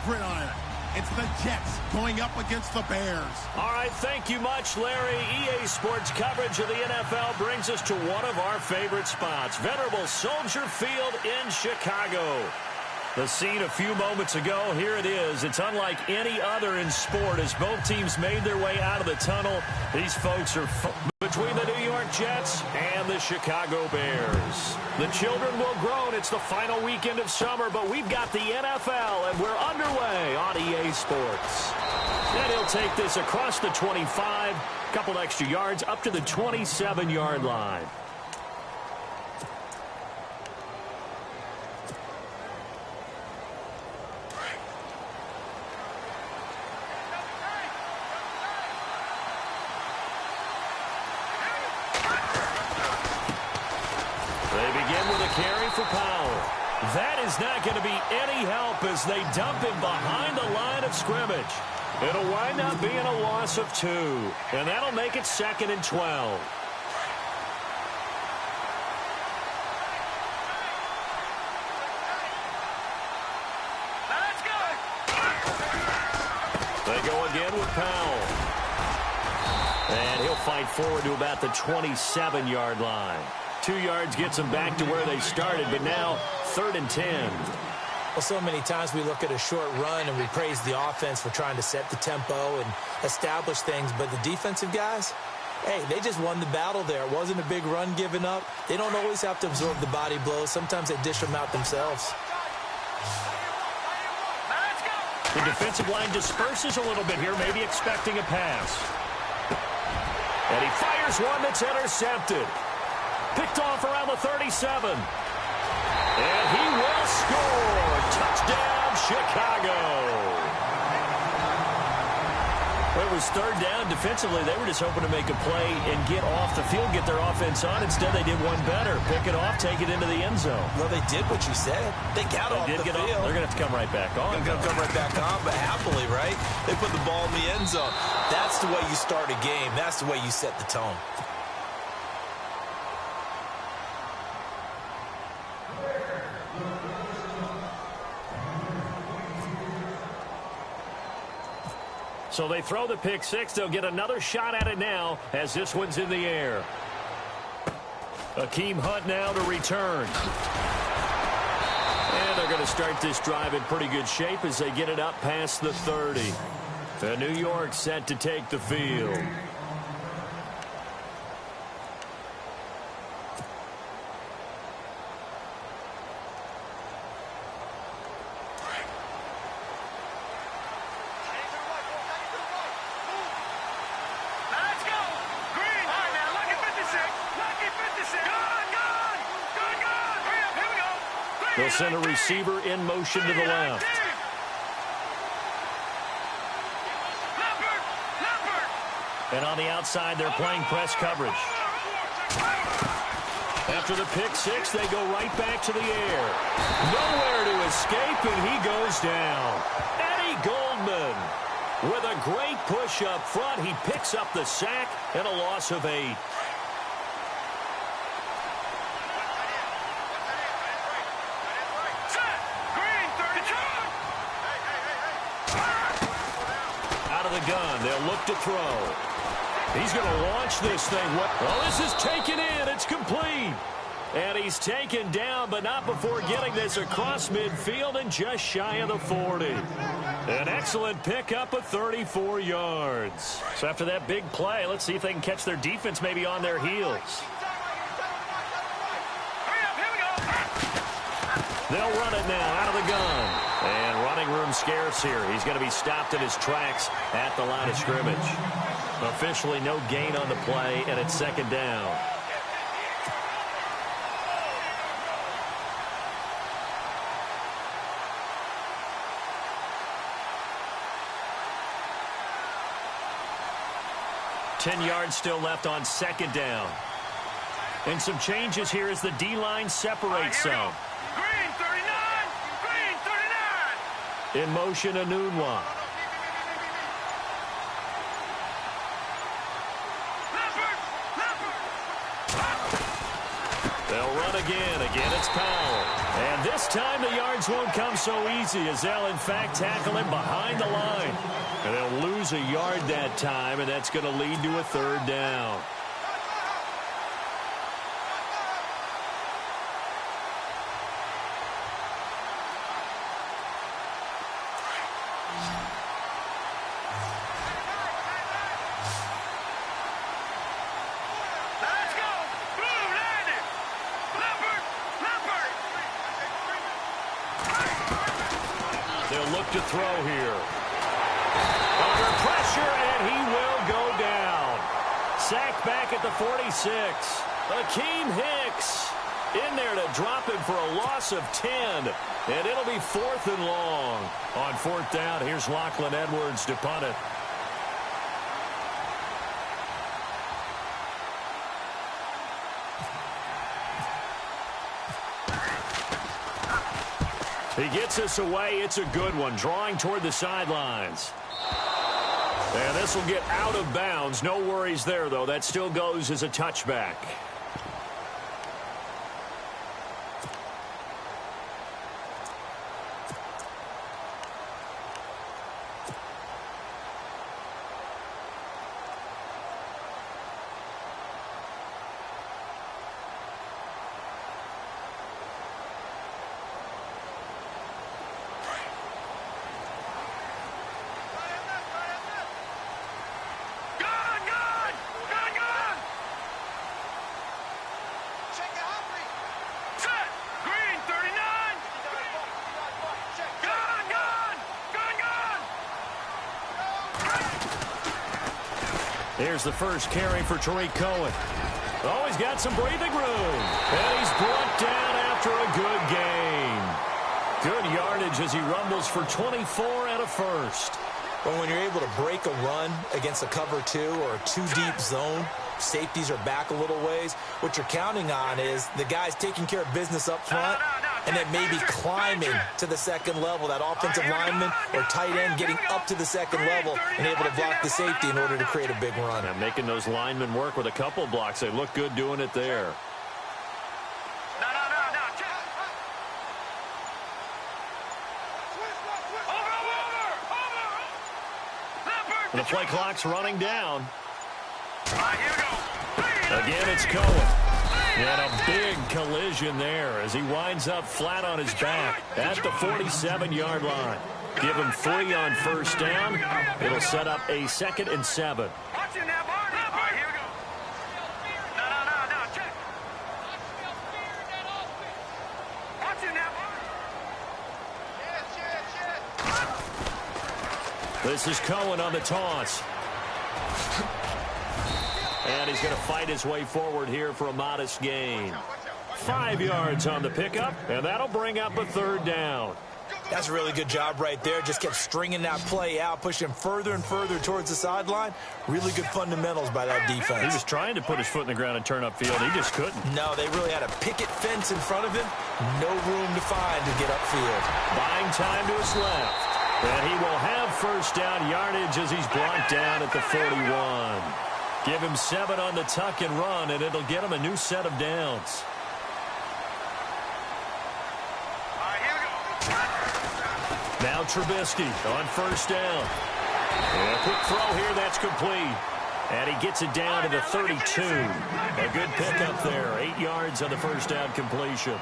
gridiron. It's the Jets going up against the Bears. All right, thank you much, Larry. EA Sports coverage of the NFL brings us to one of our favorite spots, venerable Soldier Field in Chicago. The scene a few moments ago, here it is. It's unlike any other in sport as both teams made their way out of the tunnel. These folks are between the New York Jets and the Chicago Bears. The children will groan. It's the final weekend of summer, but we've got the NFL, and we're underway on EA Sports. And he'll take this across the 25, couple extra yards, up to the 27-yard line. For Powell. That is not going to be any help as they dump him behind the line of scrimmage. It'll wind up being a loss of 2, and that'll make it 2nd and 12. Let's go. They go again with Powell. And he'll fight forward to about the 27-yard line. 2 yards gets them back to where they started, but now 3rd and 10. Well, so many times we look at a short run and we praise the offense for trying to set the tempo and establish things, but the defensive guys, hey, they just won the battle there. It wasn't a big run given up. They don't always have to absorb the body blows. Sometimes they dish them out themselves. The defensive line disperses a little bit here, maybe expecting a pass. And he fires one that's intercepted. Picked off around the 37. And he will score. Touchdown, Chicago. It was 3rd down. Defensively, they were just hoping to make a play and get off the field, get their offense on. Instead, they did one better. Pick it off, take it into the end zone. Well, they did what you said. They got off the field. They're going to have to come right back on. They're going to come right back on, but happily, right? They put the ball in the end zone. That's the way you start a game. That's the way you set the tone. So they throw the pick 6. They'll get another shot at it now as this one's in the air. Akeem Hunt now to return. And they're going to start this drive in pretty good shape as they get it up past the 30. The New York set to take the field. They'll send a receiver in motion to the left. And on the outside, they're playing press coverage. After the pick 6, they go right back to the air. Nowhere to escape, and he goes down. Eddie Goldman with a great push up front. He picks up the sack and a loss of 8. Gun. They'll look to throw. He's going to launch this thing. Well, this is taken in. It's complete. And he's taken down, but not before getting this across midfield and just shy of the 40. An excellent pickup of 34 yards. So after that big play, let's see if they can catch their defense maybe on their heels. They'll run it now out of the gun. And running room scarce here. He's going to be stopped in his tracks at the line of scrimmage. Officially no gain on the play, and it's 2nd down. Ten yards still left on 2nd down. And some changes here as the D-line separates some. In motion, Anunwa. They'll run again. Again, it's Powell. And this time the yards won't come so easy as they'll, in fact, tackle him behind the line. And they'll lose a yard that time, and that's going to lead to a third down. They'll look to throw here. Under pressure, and he will go down. Sacked back at the 46. Akeem Hicks in there to drop him for a loss of 10. And it'll be 4th and long. On 4th down, here's Lachlan Edwards to punt it. He gets us away. It's a good one, drawing toward the sidelines. And this will get out of bounds. No worries there, though. That still goes as a touchback. Here's the first carry for Tariq Cohen. Oh, he's got some breathing room. And he's brought down after a good gain. Good yardage as he rumbles for 24 and a first. But when you're able to break a run against a cover 2 or a 2-deep zone, safeties are back a little ways. What you're counting on is the guys taking care of business up front and then maybe climbing to the second level. That offensive lineman or tight end getting up to the second level and able to block the safety in order to create a big run. And making those linemen work with a couple blocks. They look good doing it there. And the play clock's running down. Again, it's Cohen. And a big collision there as he winds up flat on his back at the 47-yard line. Give him 3 on first down. It'll set up a 2nd and 7. This is Cohen on the toss. And he's going to fight his way forward here for a modest gain. 5 yards on the pickup, and that'll bring up a 3rd down. That's a really good job right there. Just kept stringing that play out, pushing him further and further towards the sideline. Really good fundamentals by that defense. He was trying to put his foot in the ground and turn upfield. He just couldn't. No, they really had a picket fence in front of him. No room to find to get upfield. Buying time to his left. And he will have first down yardage as he's brought down at the 41. Give him 7 on the tuck and run, and it'll get him a new set of downs. Now Trubisky on first down. And a quick throw here, that's complete. And he gets it down to the 32. A good pickup there. 8 yards on the first down completion.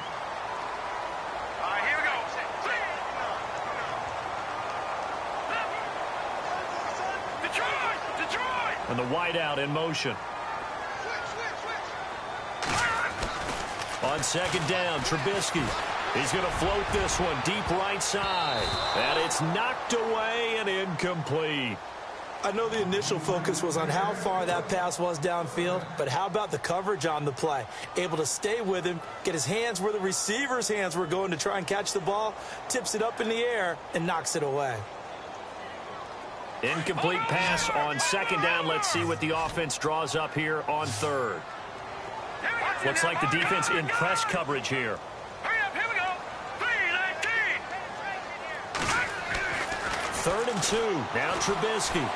And the wideout in motion. On 2nd down, Trubisky. He's going to float this one deep right side. And it's knocked away and incomplete. I know the initial focus was on how far that pass was downfield, but how about the coverage on the play? Able to stay with him, get his hands where the receiver's hands were going to try and catch the ball, tips it up in the air, and knocks it away. Incomplete pass on 2nd down. Let's see what the offense draws up here on 3rd. Looks like the defense in press coverage here. Third and 2. Now Trubisky.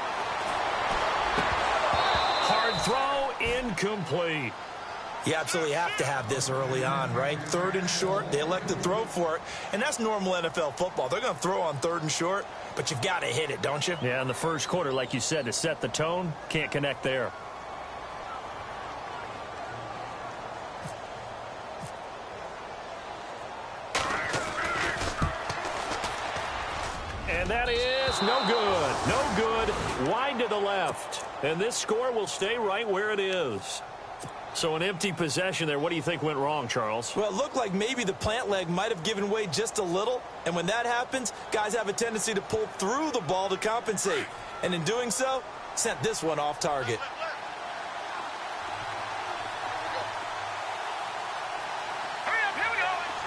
Hard throw, incomplete. You absolutely have to have this early on, right? 3rd and short, they elect to throw for it, and that's normal NFL football. They're going to throw on 3rd and short, but you've got to hit it, don't you? Yeah, in the first quarter, like you said, to set the tone, can't connect there. And that is no good. No good. Wide to the left. And this score will stay right where it is. So an empty possession there. What do you think went wrong, Charles? Well, it looked like maybe the plant leg might have given way just a little. And when that happens, guys have a tendency to pull through the ball to compensate. And in doing so, sent this one off target.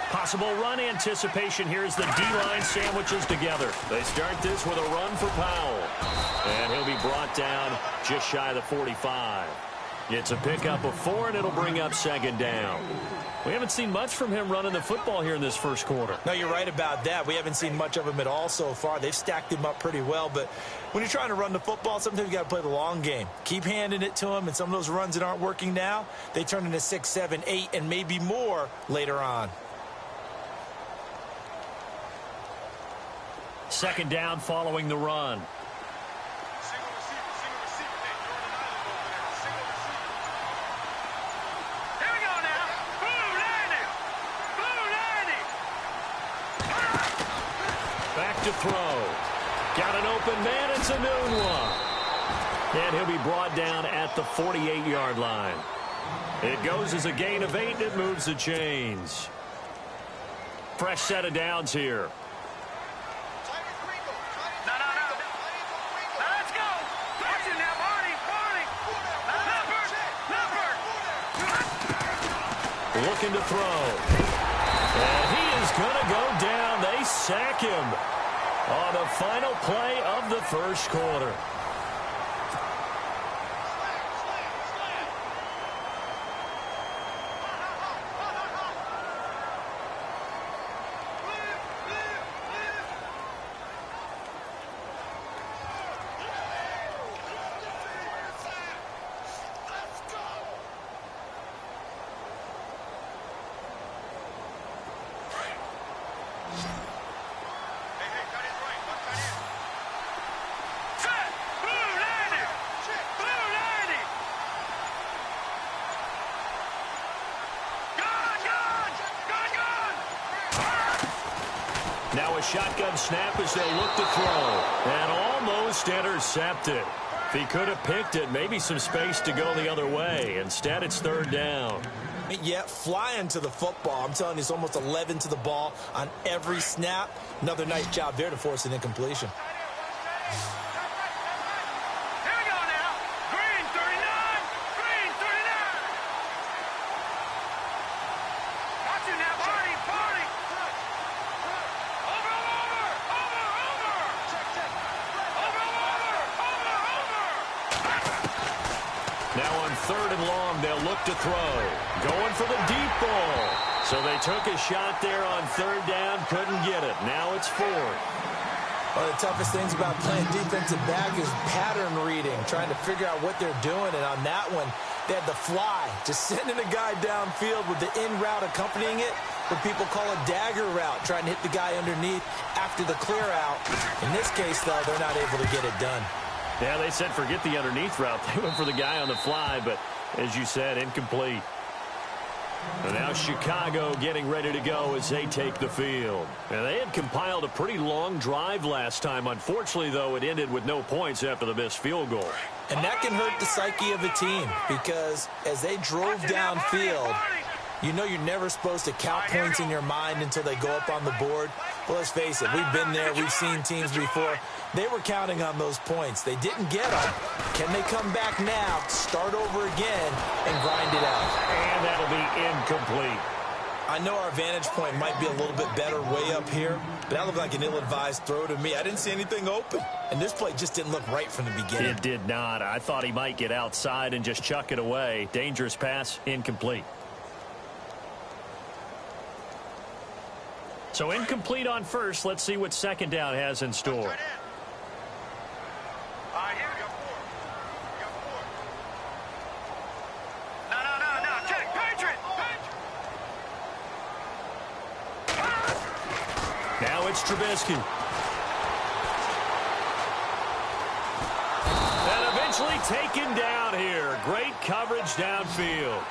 Possible run anticipation here as the D-line sandwiches together. They start this with a run for Powell. And he'll be brought down just shy of the 45. It's a pickup of 4, and it'll bring up 2nd down. We haven't seen much from him running the football here in this first quarter. No, you're right about that. We haven't seen much of him at all so far. They've stacked him up pretty well, but when you're trying to run the football, sometimes you got to play the long game. Keep handing it to him, and some of those runs that aren't working now, they turn into 6, 7, 8, and maybe more later on. 2nd down following the run. Back to throw. Got an open man. It's a noon one. And he'll be brought down at the 48-yard line. It goes as a gain of 8, and it moves the chains. Fresh set of downs here. Looking to throw. And he is going to go down. They sack him on the final play of the first quarter. Now a shotgun snap as they look to throw. And almost intercepted. If he could have picked it, maybe some space to go the other way. Instead, it's 3rd down. Yeah, flying to the football. I'm telling you, it's almost 11 to the ball on every snap. Another nice job there to force an incompletion. Now on 3rd and long, they'll look to throw. Going for the deep ball. So they took a shot there on 3rd down, couldn't get it. Now it's 4th. One of the toughest things about playing defensive back is pattern reading, trying to figure out what they're doing. And on that one, they had the fly, just sending a guy downfield with the in route accompanying it, what people call a dagger route, trying to hit the guy underneath after the clear out. In this case, though, they're not able to get it done. Yeah, they said forget the underneath route. They went for the guy on the fly, but as you said, incomplete. And now Chicago getting ready to go as they take the field. And they had compiled a pretty long drive last time. Unfortunately, though, it ended with no points after the missed field goal. And that can hurt the psyche of a team because as they drove downfield, you know you're never supposed to count points in your mind until they go up on the board. Well, let's face it, we've been there. We've seen teams before. They were counting on those points. They didn't get them. Can they come back now, start over again, and grind it out? And that'll be incomplete. I know our vantage point might be a little bit better way up here, but that looked like an ill-advised throw to me. I didn't see anything open, and this play just didn't look right from the beginning. It did not. I thought he might get outside and just chuck it away. Dangerous pass, incomplete. So incomplete on first. Let's see what 2nd down has in store. Now it's Trubisky. And eventually taken down here. Great coverage downfield.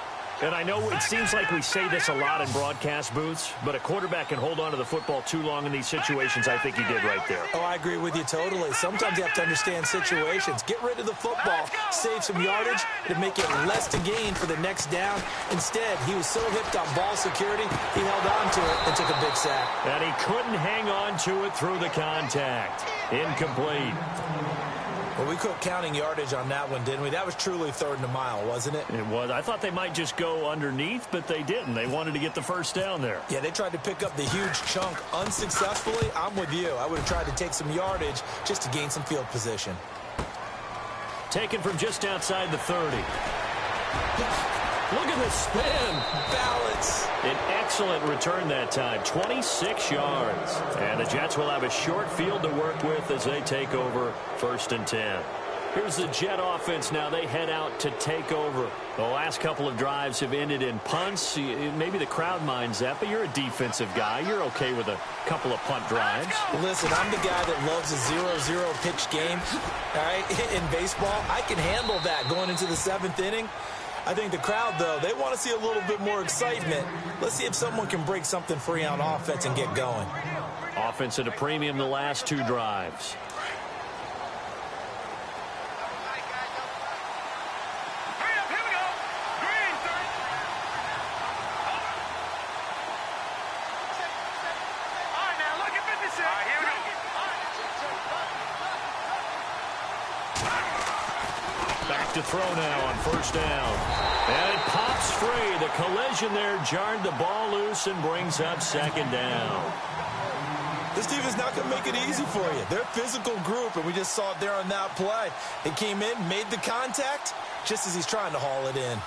And I know it seems like we say this a lot in broadcast booths, but a quarterback can hold on to the football too long in these situations. I think he did right there. Oh, I agree with you totally. Sometimes you have to understand situations. Get rid of the football, save some yardage, to make it less to gain for the next down. Instead, he was so hipped on ball security, he held on to it and took a big sack. And he couldn't hang on to it through the contact. Incomplete. Well, we quit counting yardage on that one, didn't we? That was truly 3rd and a mile, wasn't it? It was. I thought they might just go underneath, but they didn't. They wanted to get the first down there. Yeah, they tried to pick up the huge chunk unsuccessfully. I'm with you. I would have tried to take some yardage just to gain some field position. Taken from just outside the 30. Look at the spin. Balance. An excellent return that time. 26 yards. And the Jets will have a short field to work with as they take over 1st and 10. Here's the Jet offense now. They head out to take over. The last couple of drives have ended in punts. Maybe the crowd minds that, but you're a defensive guy. You're okay with a couple of punt drives. Listen, I'm the guy that loves a 0-0 pitch game. All right, in baseball, I can handle that going into the 7th inning. I think the crowd, though, they want to see a little bit more excitement. Let's see if someone can break something free on offense and get going. Offense at a premium the last 2 drives. Back to throw now on 1st down. And it pops free. The collision there jarred the ball loose and brings up 2nd down. This team is not going to make it easy for you. They're a physical group, and we just saw it there on that play. They came in, made the contact, just as he's trying to haul it in.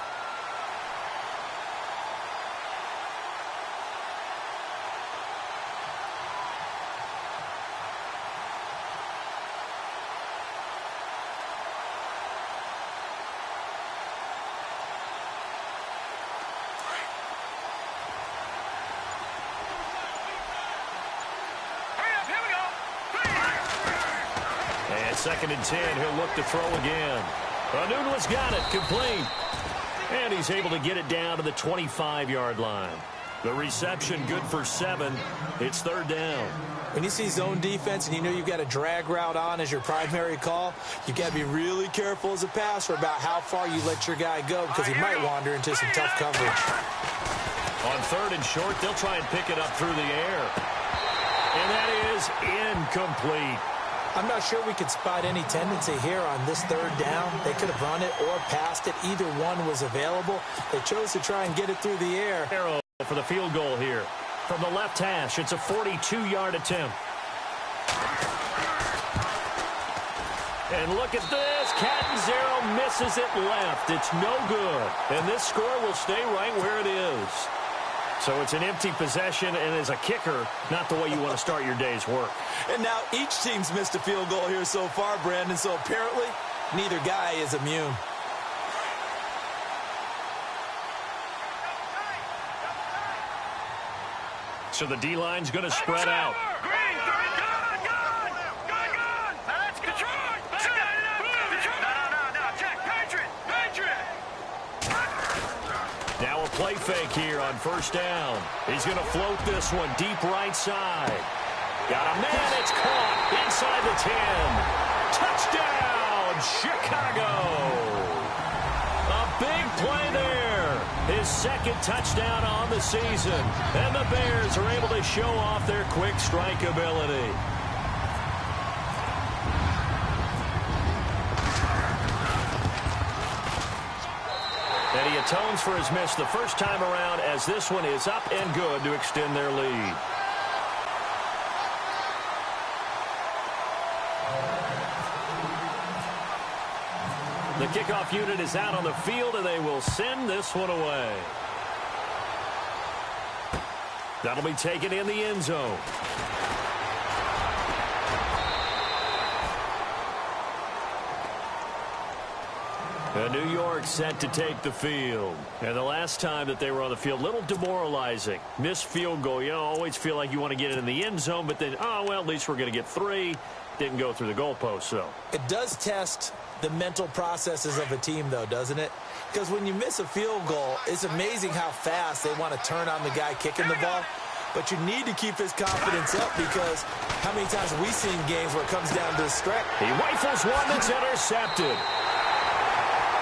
And 2nd and 10, he'll look to throw again. Anunwa's got it, complete. And he's able to get it down to the 25-yard line. The reception good for 7. It's 3rd down. When you see zone defense and you know you've got a drag route on as your primary call, you've got to be really careful as a passer about how far you let your guy go because he might wander into some tough coverage. On 3rd and short, they'll try and pick it up through the air. And that is incomplete. I'm not sure we could spot any tendency here on this 3rd down. They could have run it or passed it. Either one was available. They chose to try and get it through the air. Arrow for the field goal here. From the left hash, it's a 42-yard attempt. And look at this. Catanzaro misses it left. It's no good. And this score will stay right where it is. So it's an empty possession, and as a kicker, not the way you want to start your day's work. And now each team's missed a field goal here so far, Brandon, so apparently neither guy is immune. So the D-line's going to spread out. Now a play fake here on 1st down. He's going to float this one deep right side. Got a man. It's caught inside the 10. Touchdown, Chicago. A big play there. His 2nd touchdown on the season. And the Bears are able to show off their quick strike ability. And he atones for his miss the first time around as this one is up and good to extend their lead. The kickoff unit is out on the field, and they will send this one away. That'll be taken in the end zone. New York set to take the field. And the last time that they were on the field, a little demoralizing. Missed field goal. You know, always feel like you want to get it in the end zone, but then, oh, well, at least we're going to get 3. Didn't go through the goalpost, though. It does test the mental processes of a team, though, doesn't it? Because when you miss a field goal, it's amazing how fast they want to turn on the guy kicking the ball. But you need to keep his confidence up, because how many times have we seen games where it comes down to the stretch? He rifles one that's intercepted.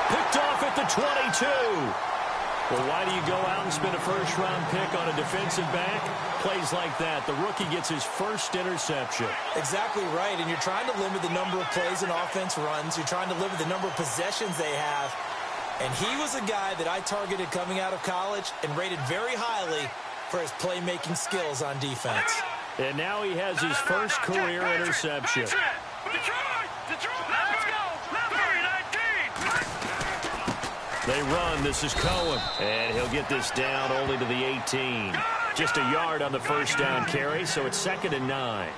Picked off at the 22. Well, why do you go out and spend a first-round pick on a defensive back? Plays like that. The rookie gets his first interception. Exactly right, and you're trying to limit the number of plays an offense runs. You're trying to limit the number of possessions they have. And he was a guy that I targeted coming out of college and rated very highly for his playmaking skills on defense. And now he has his first career interception. They run. This is Cohen. And he'll get this down only to the 18. Just a yard on the first down carry, so it's 2nd and 9.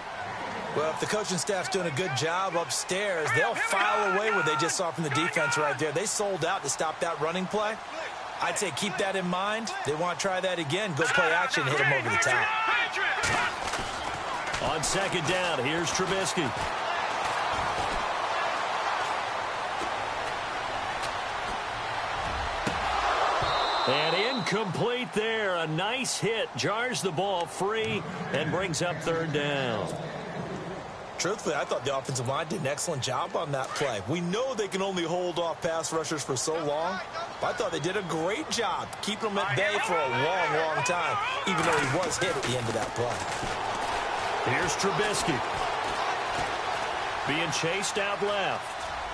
Well, if the coaching staff's doing a good job upstairs, they'll file away what they just saw from the defense right there. They sold out to stop that running play. I'd say keep that in mind. They want to try that again. Go play action, hit him over the top. On 2nd down, here's Trubisky. And incomplete there. A nice hit. Jars the ball free and brings up 3rd down. Truthfully, I thought the offensive line did an excellent job on that play. We know they can only hold off pass rushers for so long, but I thought they did a great job keeping them at bay for a long, long time, even though he was hit at the end of that play. Here's Trubisky. Being chased out left.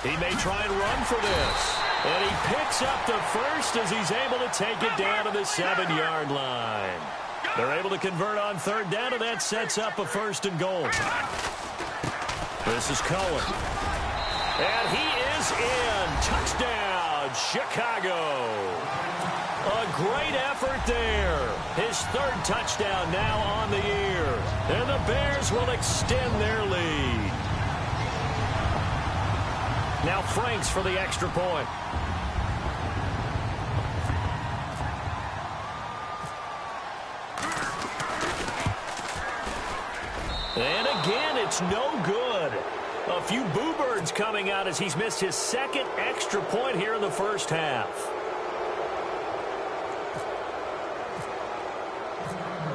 He may try and run for this. And he picks up the first as he's able to take it down to the 7-yard line. They're able to convert on 3rd down, and that sets up a 1st and goal. This is Cohen. And he is in. Touchdown, Chicago. A great effort there. His 3rd touchdown now on the year. And the Bears will extend their lead. Now Franks for the extra point. And again, it's no good. A few boo birds coming out as he's missed his 2nd extra point here in the first half.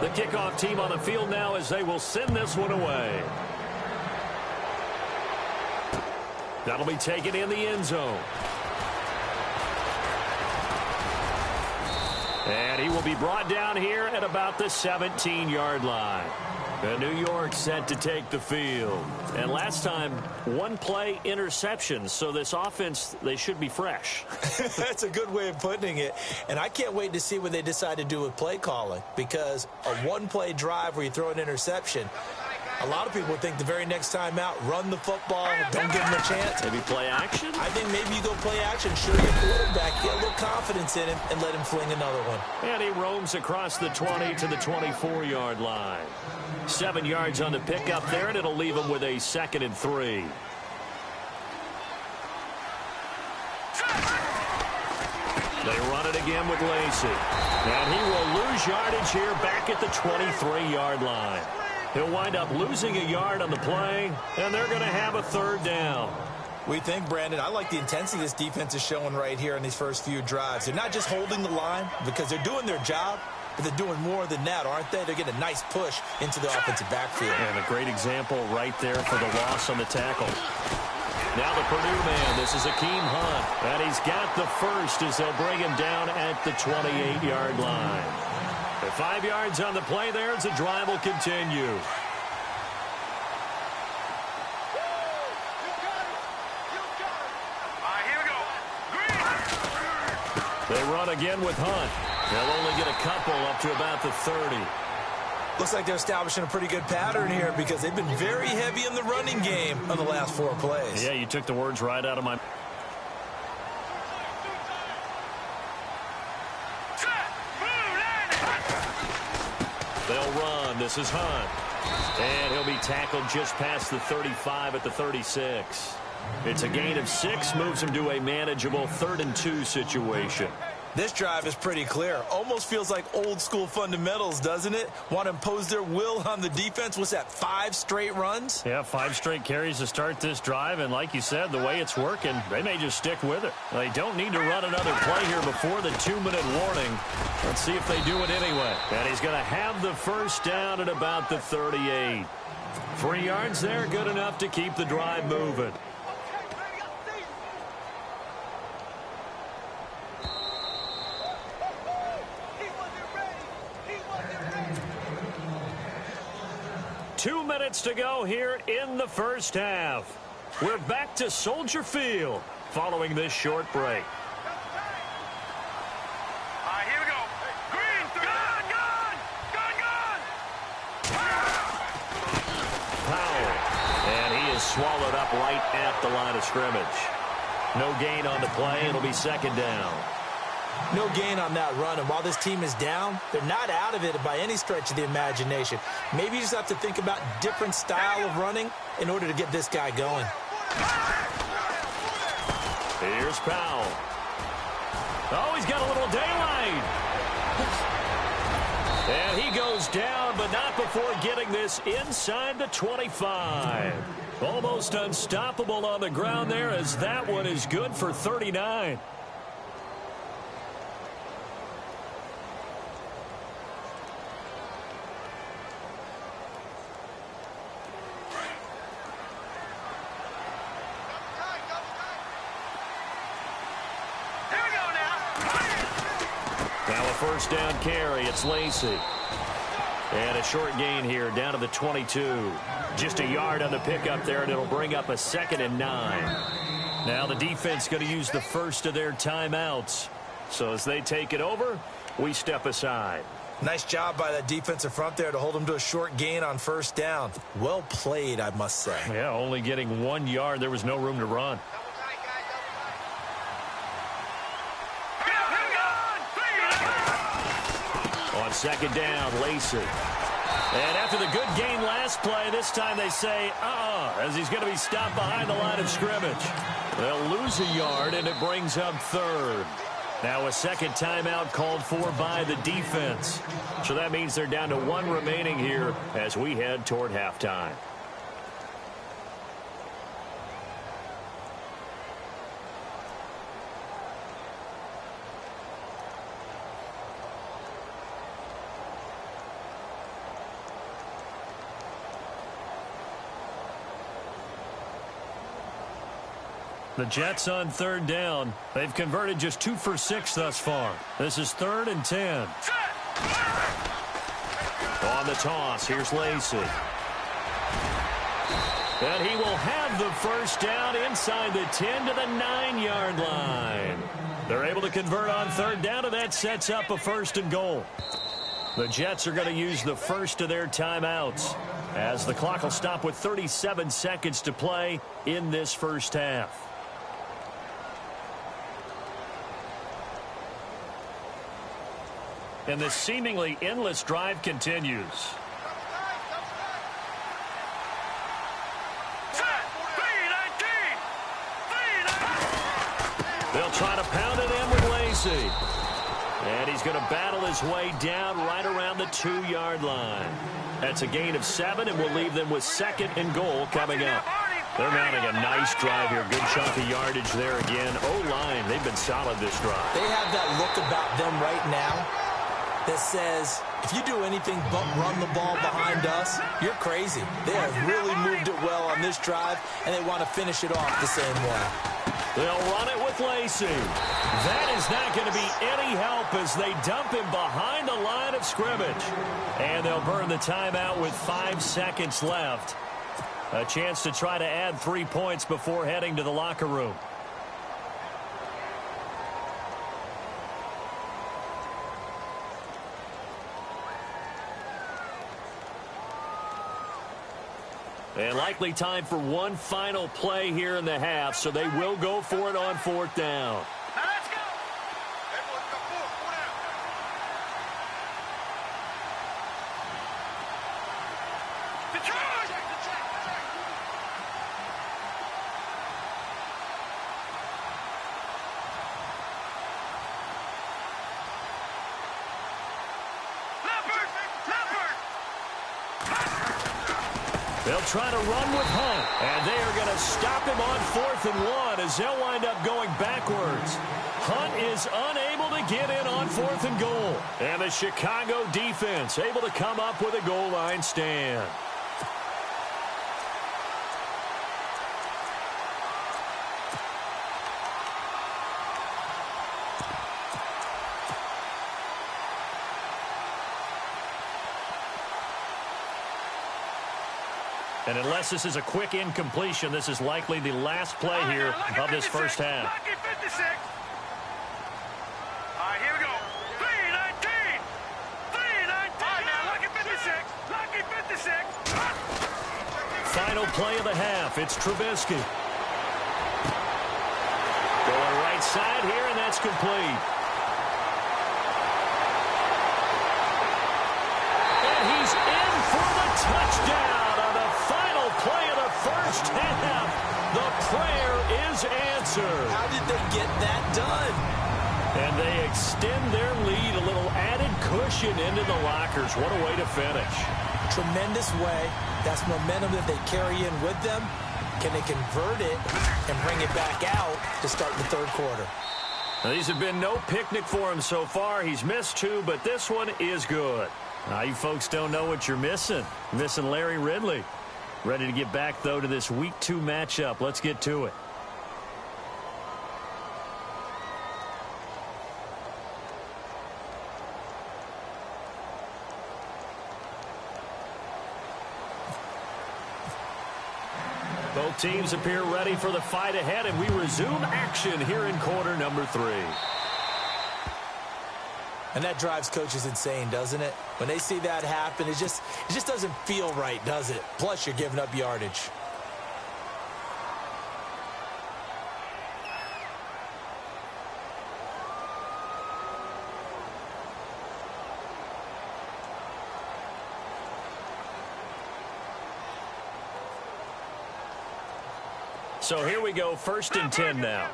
The kickoff team on the field now as they will send this one away. That'll be taken in the end zone. And he will be brought down here at about the 17-yard line. New York set to take the field. And last time, 1-play interceptions. So this offense, they should be fresh. That's a good way of putting it. And I can't wait to see what they decide to do with play calling. Because a 1-play drive where you throw an interception, a lot of people think the very next time out, run the football, don't give him a chance. Maybe play action? I think maybe you go play action, show your quarterback, get a little confidence in him, and let him fling another one. And he roams across the 20 to the 24-yard line. 7 yards on the pickup there, and it'll leave him with a 2nd and 3. They run it again with Lacey. And he will lose yardage here back at the 23-yard line. He'll wind up losing a yard on the play, and they're going to have a 3rd down. We think, Brandon, I like the intensity this defense is showing right here in these first few drives. They're not just holding the line because they're doing their job, but they're doing more than that, aren't they? They're getting a nice push into the offensive backfield. And a great example right there for the loss on the tackle. Now the Purdue man, this is Akeem Hunt. And he's got the first as they'll bring him down at the 28-yard line. With 5 yards on the play there as the drive will continue. They run again with Hunt. They'll only get a couple up to about the 30. Looks like they're establishing a pretty good pattern here because they've been very heavy in the running game on the last 4 plays. Yeah, you took the words right out of my... They'll run. This is Hunt. And he'll be tackled just past the 35 at the 36. It's a gain of 6, moves him to a manageable 3rd and 2 situation. This drive is pretty clear. Almost feels like old school fundamentals, doesn't it? Want to impose their will on the defense. What's that, 5 straight runs? Yeah, 5 straight carries to start this drive. And like you said, the way it's working, they may just stick with it. They don't need to run another play here before the 2-minute warning. Let's see if they do it anyway. And he's going to have the first down at about the 38. 3 yards there, good enough to keep the drive moving. Two minutes to go here in the first half. We're back to Soldier Field following this short break. Here we go. Green, gun! Powell. And he is swallowed up right at the line of scrimmage. No gain on the play. It'll be second down. No gain on that run, and while this team is down, they're not out of it by any stretch of the imagination. Maybe you just have to think about different style of running in order to get this guy going. Here's Powell. Oh, he's got a little daylight. And he goes down, but not before getting this inside the 25. Almost unstoppable on the ground there, as that one is good for 39. Now a first down carry. It's Lacy. And a short gain here down to the 22. Just a yard on the pickup there, and it'll bring up a 2nd and 9. Now the defense going to use the first of their timeouts. So as they take it over, we step aside. Nice job by that defensive front there to hold them to a short gain on first down. Well played, I must say. Yeah, only getting 1 yard. There was no room to run. On second down, Lacy. And after the good gain last play, this time they say, as he's going to be stopped behind the line of scrimmage. They'll lose a yard, and it brings up 3rd. Now a second timeout called for by the defense. So that means they're down to 1 remaining here as we head toward halftime. The Jets on 3rd down. They've converted just 2 for 6 thus far. This is 3rd and 10. On the toss, here's Lacy. And he will have the first down inside the 10 to the 9-yard line. They're able to convert on 3rd down, and that sets up a 1st and goal. The Jets are going to use the first of their timeouts, as the clock will stop with 37 seconds to play in this first half. And this seemingly endless drive continues. They'll try to pound it in with Lacy. And he's going to battle his way down right around the 2-yard line. That's a gain of 7, and will leave them with 2nd and goal coming up. They're mounting a nice drive here. Good chunk of yardage there again. O-line, they've been solid this drive. They have that look about them right now that says, if you do anything but run the ball behind us, you're crazy. They have really moved it well on this drive, and they want to finish it off the same way. They'll run it with Lacy. That is not going to be any help as they dump him behind the line of scrimmage. And they'll burn the timeout with 5 seconds left. A chance to try to add 3 points before heading to the locker room. And likely time for one final play here in the half, so they will go for it on 4th down. Now let's go. They'll try to run with Hunt, and they are going to stop him on 4th and 1 as they'll wind up going backwards. Hunt is unable to get in on 4th and goal. And the Chicago defense able to come up with a goal line stand. And unless this is a quick incompletion, this is likely the last play here of this first half. Lucky 56. All right, here we go. 3-19. 3-19. All right, now, lucky 56. Lucky 56. Final play of the half. It's Trubisky. Going right side here, and that's complete. And he's in for the touchdown. Play of the first half. The prayer is answered. How did they get that done? And they extend their lead, a little added cushion into the lockers. What a way to finish. Tremendous way. That's momentum that they carry in with them. Can they convert it and bring it back out to start the third quarter? Now, these have been no picnic for him so far. He's missed 2, but this one is good. Now, you folks don't know what you're missing. Missing Larry Ridley. Ready to get back, though, to this Week 2 matchup. Let's get to it. Both teams appear ready for the fight ahead, and we resume action here in quarter number 3. And that drives coaches insane, doesn't it? When they see that happen, it just doesn't feel right, does it? Plus, you're giving up yardage. So here we go, 1st and 10 now.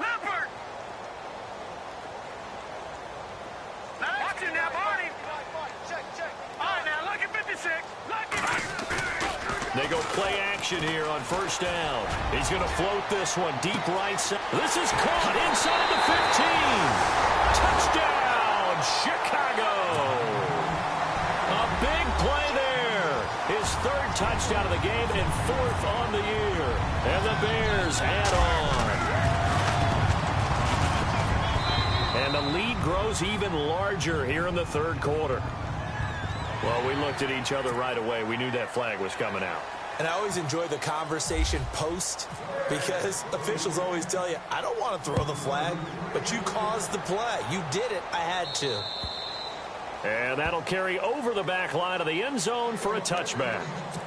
They go play action here on 1st down. He's going to float this one deep right side. This is caught inside the 15. Touchdown, Chicago. A big play there. His 3rd touchdown of the game and 4th on the year. And the Bears add on. And the lead grows even larger here in the 3rd quarter. Well, we looked at each other right away. We knew that flag was coming out. And I always enjoy the conversation post because officials always tell you, I don't want to throw the flag, but you caused the play. You did it. I had to. And that'll carry over the back line of the end zone for a touchback.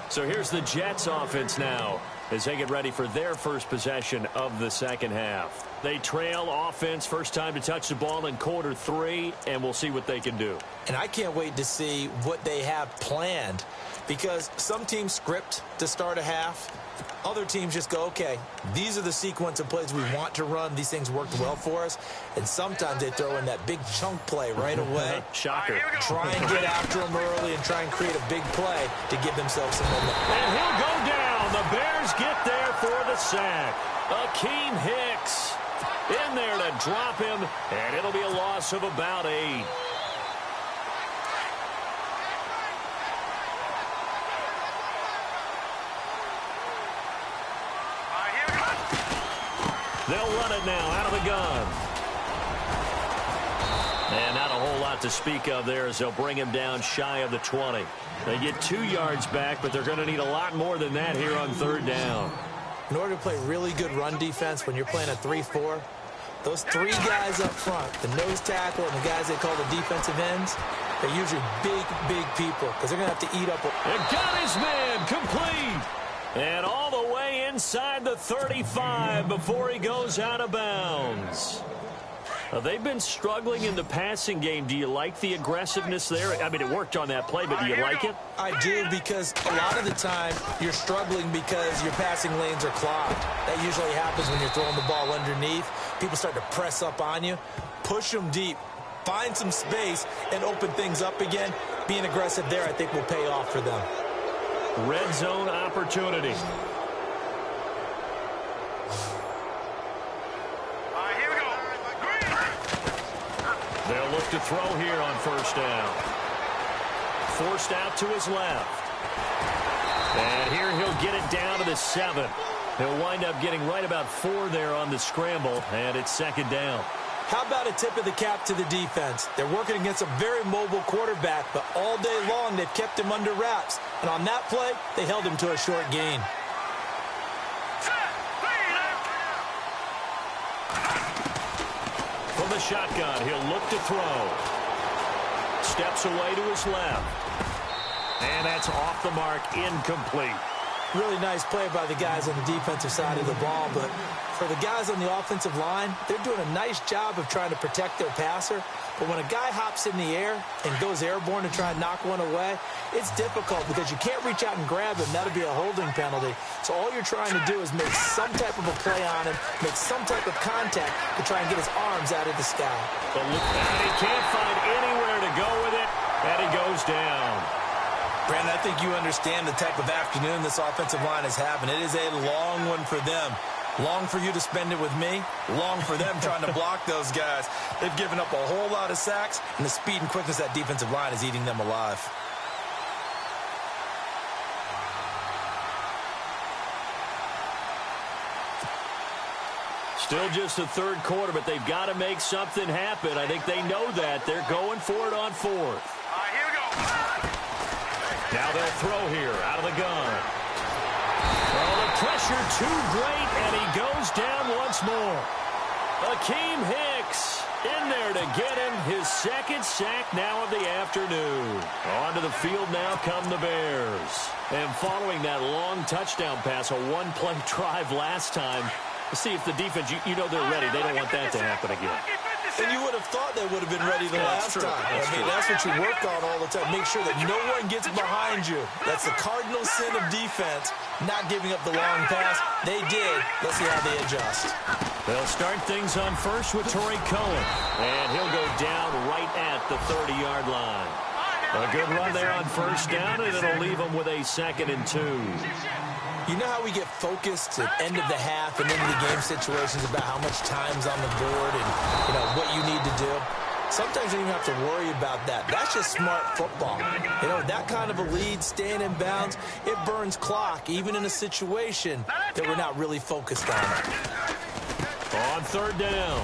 So here's the Jets offense now as they get ready for their first possession of the second half. They trail offense, first time to touch the ball in quarter 3, and we'll see what they can do. And I can't wait to see what they have planned because some teams script to start a half. Other teams just go, okay, these are the sequence of plays we want to run. These things worked well for us. And sometimes they throw in that big chunk play right away. Shocker. Try and get after them early and try and create a big play to give themselves some momentum. And he'll go down. The Bears get there for the sack. Akeem Hicks in there to drop him, and it'll be a loss of about 8. They'll run it now out of the gun. And not a whole lot to speak of there as they'll bring him down shy of the 20. They get 2 yards back, but they're going to need a lot more than that here on 3rd down. In order to play really good run defense when you're playing a 3-4, those 3 guys up front, the nose tackle and the guys they call the defensive ends, they're usually big, big people because they're going to have to eat up. And got his man complete. And all the way inside the 35 before he goes out of bounds. They've been struggling in the passing game. Do you like the aggressiveness there? I mean, it worked on that play, but do you like it? I do, because a lot of the time you're struggling because your passing lanes are clogged. That usually happens when you're throwing the ball underneath. People start to press up on you. Push them deep. Find some space and open things up again. Being aggressive there, I think, will pay off for them. Red zone opportunity. Here we go. They'll look to throw here on first down. Forced out to his left. And here he'll get it down to the 7. He'll wind up getting right about 4 there on the scramble, and it's second down. How about a tip of the cap to the defense? They're working against a very mobile quarterback, but all day long they've kept him under wraps. And on that play, they held him to a short gain. From the shotgun, he'll look to throw. Steps away to his left. And that's off the mark, incomplete. Really nice play by the guys on the defensive side of the ball, but for the guys on the offensive line, they're doing a nice job of trying to protect their passer. But when a guy hops in the air and goes airborne to try and knock one away, it's difficult because you can't reach out and grab him. That'll be a holding penalty. So all you're trying to do is make some type of a play on him, make some type of contact to try and get his arms out of the sky. And he can't find anywhere to go with it, and he goes down. Brandon, I think you understand the type of afternoon this offensive line is having. It is a long one for them. Long for you to spend it with me. Long for them trying to block those guys. They've given up a whole lot of sacks, and the speed and quickness of that defensive line is eating them alive. Still just the third quarter, but they've got to make something happen. I think they know that. They're going for it on fourth. Here we go. Now they'll throw here out of the gun. Well, the pressure too great, and he goes down once more. Akeem Hicks in there to get him his second sack now of the afternoon. Onto the field now come the Bears. And following that long touchdown pass, a one-play drive last time, to see if the defense, you know they're ready. They don't want that to happen again. And you would have thought they would have been ready the last time. That's what you work on all the time. Make sure that no one gets behind you. That's the cardinal sin of defense, not giving up the long pass. They did. Let's see how they adjust. They'll start things on first with Torrey Cohen. And he'll go down right at the 30-yard line. A good run there on first down, and it'll leave them with a 2nd and 2. You know how we get focused at end of the half and into the game situations about how much time's on the board and, what you need to do? Sometimes you don't even have to worry about that. That's just smart football. That kind of a lead, staying in bounds, it burns clock, even in a situation that we're not really focused on it. On third down,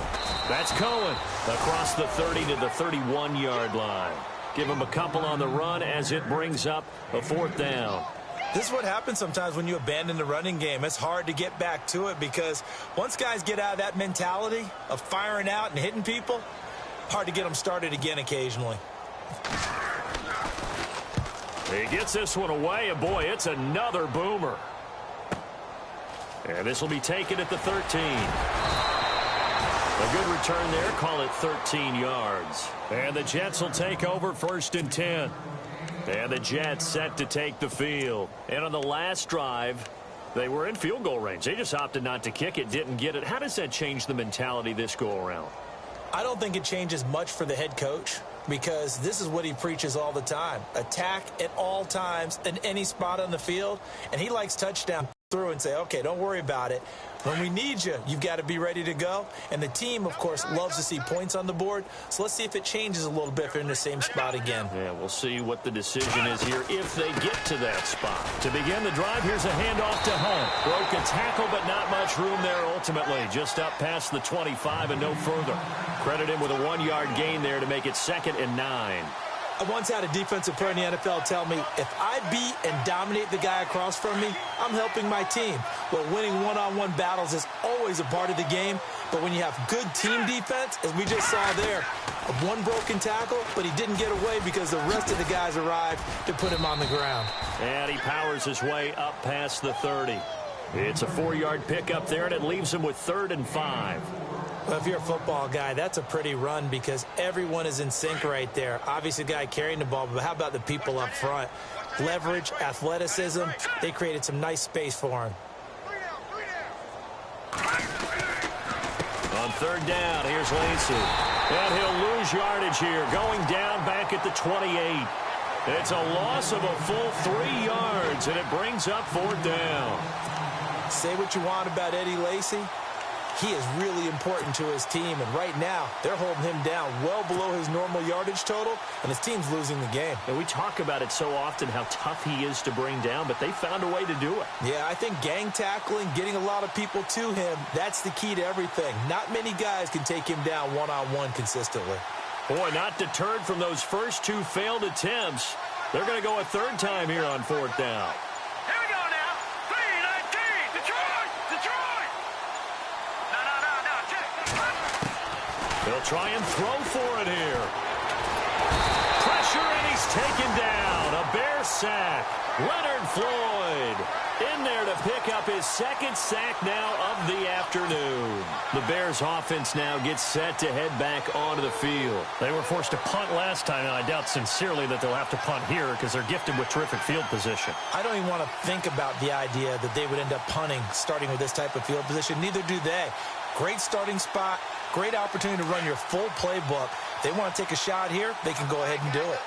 that's Cohen across the 30 to the 31-yard line. Give him a couple on the run as it brings up a 4th down. This is what happens sometimes when you abandon the running game. It's hard to get back to it because once guys get out of that mentality of firing out and hitting people, hard to get them started again occasionally. He gets this one away, and boy, it's another boomer. And this will be taken at the 13. A good return there, call it 13 yards. And the Jets will take over 1st and 10. And the Jets set to take the field. And on the last drive, they were in field goal range. They just opted not to kick it, didn't get it. How does that change the mentality this go-around? I don't think it changes much for the head coach because this is what he preaches all the time. Attack at all times in any spot on the field. And he likes touchdown through and say, okay, don't worry about it. When we need you, you've got to be ready to go. And the team, of course, loves to see points on the board. So let's see if it changes a little bit if they're in the same spot again. Yeah, we'll see what the decision is here if they get to that spot. To begin the drive, here's a handoff to Hunt. Broke a tackle, but not much room there ultimately. Just up past the 25 and no further. Credit him with a 1-yard gain there to make it 2nd and 9. I once had a defensive pro in the NFL tell me, if I beat and dominate the guy across from me, I'm helping my team. Well, winning one-on-one battles is always a part of the game, but when you have good team defense, as we just saw there, one broken tackle, but he didn't get away because the rest of the guys arrived to put him on the ground. And he powers his way up past the 30. It's a 4-yard pickup there, and it leaves him with 3rd and 5. Well, if you're a football guy, that's a pretty run because everyone is in sync right there. Obviously, the guy carrying the ball, but how about the people up front? Leverage, athleticism, they created some nice space for him. On 3rd down, here's Lacy. And he'll lose yardage here, going down back at the 28. It's a loss of a full 3 yards, and it brings up 4th down. Say what you want about Eddie Lacy. He is really important to his team, and right now they're holding him down well below his normal yardage total, and his team's losing the game. And we talk about it so often, how tough he is to bring down, but they found a way to do it. Yeah, I think gang tackling, getting a lot of people to him, that's the key to everything. Not many guys can take him down one-on-one consistently. Boy, not deterred from those first 2 failed attempts. They're going to go a 3rd time here on 4th down. Here we go now. 3-19. Detroit. Detroit. No. Check. They'll try and throw for it here. Pressure, and he's taken down. A Bear sack. Leonard Floyd in there to pick up his 2nd sack now of the afternoon. The Bears offense now gets set to head back onto the field. They were forced to punt last time, and I doubt sincerely that they'll have to punt here because they're gifted with terrific field position. I don't even want to think about the idea that they would end up punting starting with this type of field position. Neither do they. Great starting spot, great opportunity to run your full playbook. If they want to take a shot here, they can go ahead and do it.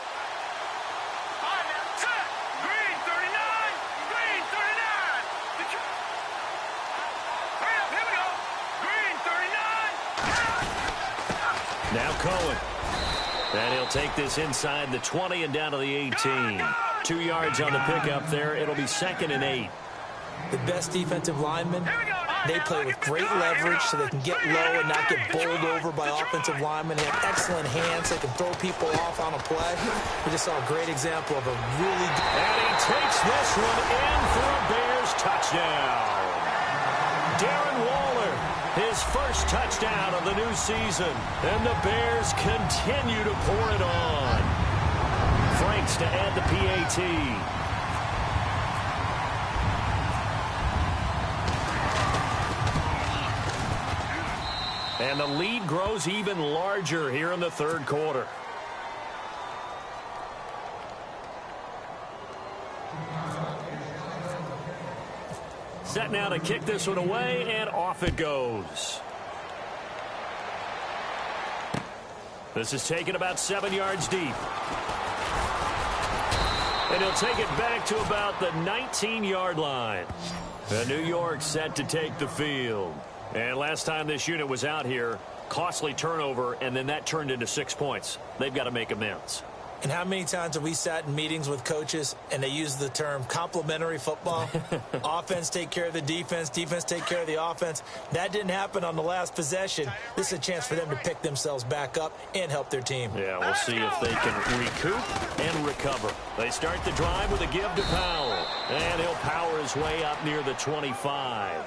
Now Cohen. And he'll take this inside the 20 and down to the 18. 2 yards on the pickup there. It'll be 2nd and 8. The best defensive linemen, they play with great leverage so they can get low and not get bowled over by offensive linemen. They have excellent hands. They can throw people off on a play. We just saw a great example of a really good... And he takes this one in for a Bears touchdown. Darren Waller, his first touchdown of the new season. And the Bears continue to pour it on. Franks to add the PAT. And the lead grows even larger here in the 3rd quarter. Set now to kick this one away, and off it goes. This is taken about 7 yards deep. And he'll take it back to about the 19-yard line. And New York set to take the field. And last time this unit was out here, costly turnover, and then that turned into 6 points. They've got to make amends. And how many times have we sat in meetings with coaches and they use the term complementary football? Offense take care of the defense, defense take care of the offense. That didn't happen on the last possession. This is a chance for them to pick themselves back up and help their team. Yeah, we'll see if they can recoup and recover. They start the drive with a give to Powell. And he'll power his way up near the 25.